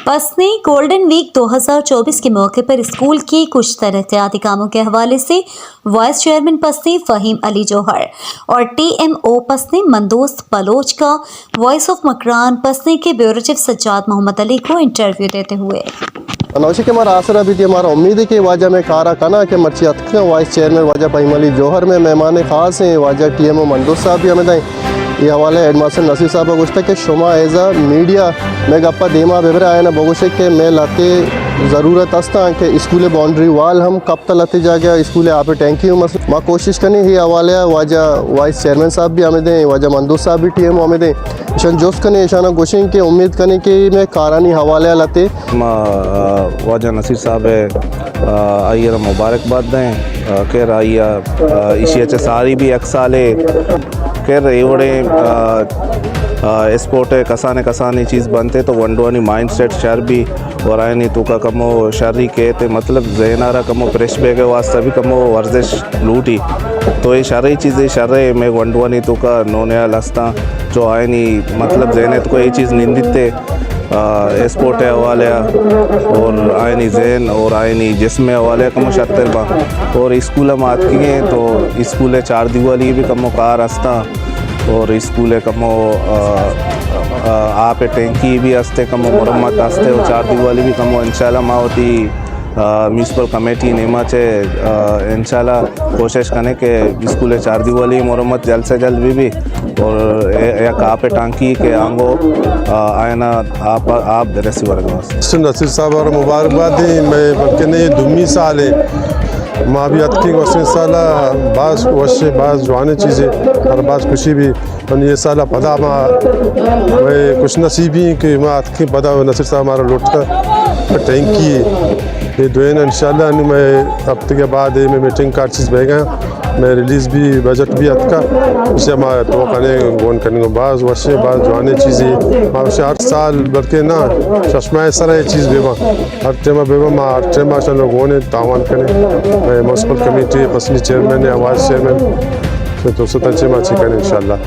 पसनी golden week 2024 के मौके पर स्कूल की कुछ तरक्याती कामों के हवाले से वाइस चेयरमैन पसनी फ़हीम अली जौहर और टीएमओ पसनी मंदोस्त बलोच का वॉइस ऑफ मकरान पसनी के ब्यूरो चीफ सज्जाद मोहम्मद अली को इंटरव्यू देते हुए नौशी के हमारा आसरा भी थी हमारा उम्मीद है कि वाजा में कारा कना के मर्ची अतक वाइस चेयरमैन वाजा फ़हीम अली जौहर में मेहमान ख़ास हैं वाजा टीएमओ मंदोस्त साहब भी हमें दें ये हवाले हेडमास्टर नसीर साहब गुश्ता के शुमा एज़ा मीडिया में गप्पा देमा बेबर आया ना बगुशे के मैं लाते ज़रूरत अस्ता कि स्कूल बाउंड्री वाल हम कब तक लाते जा गया स्कूल आप टैंकी माँ कोशिश करनी ही हवाले वाजा वाइस चेयरमैन साहब भी हमें दें वाजा मंदोस्त साहब भी टीएमओ हमें दें ईशान जोश करने ईशाना गोशें के उम्मीद करने कि मैं कारानी हवाले लाते वाजा नसीर साहब आइए मुबारकबाद दें केर आइया इसी अच्छे सारी भी एक साले केर एवड़े स्पोर्ट कसाने कसाने चीज़ बनते तो वंडवानी माइंड सेट शर भी और आए नहीं तो का कमो शर्री कहते मतलब जहनारा कमो प्रेश बेगे वास्ते भी कमो वर्जिश लूटी तो ये शर्री चीज़ें शर्रे में वंडवानी तो का नोनया लस्ता जो आए नहीं मतलब जहनत को ये चीज़ निंदिते स्पोर्ट हवाले और आयनी जहन और आयनी जिसमें हवाले कमो शतर बा और स्कूल में आत किए तो स्कूल चार दिवाली भी कमो कार हस्ता और स्कूल कमो आप टैंकी भी हस्ते कमो मुरम्मत हस्ते और चार दिवाली भी कमो इंशाल्लाह माँ होती म्यूनसिपल कमेटी नेमा चे इंशाल्लाह कोशिश करने के स्कूल चार दिवाली मुरम्मत जल्द से जल्द भी और एक आप टांकी के आंगो आयना आप दरसी वर्ग नसीर साहब और मुबारकबाद दी मैं बल्कि नहीं दुमी साल है माँ भी अतकी वैसे साला बास वशे बास जवाने चीज़ें और बास खुशी भी और ये साला पता माँ मैं कुछ नसीबी कि माँ अतकी पता नसीर साहब हमारा लौटता टैंकी ये दोन इंशाल्लाह मैं हफ्ते के बाद मैं मीटिंग कार्ड चीज़ भेगा मैं रिलीज़ भी बजट भी अतका उसे मैं तो करने को बाज़ वर्षे बाज़ जवाने चीज़ें मैं उसे हर साल बल्कि ना चश्मा सर ये चीज़ बेबा हर टेमा बेबा मैं हर टेमा लोग होने तावान करें मैं म्यूनसिपल कमेटी पसनी चेयरमैन है वाइस चेयरमैन तो 200 माची करें इंशाल्लाह।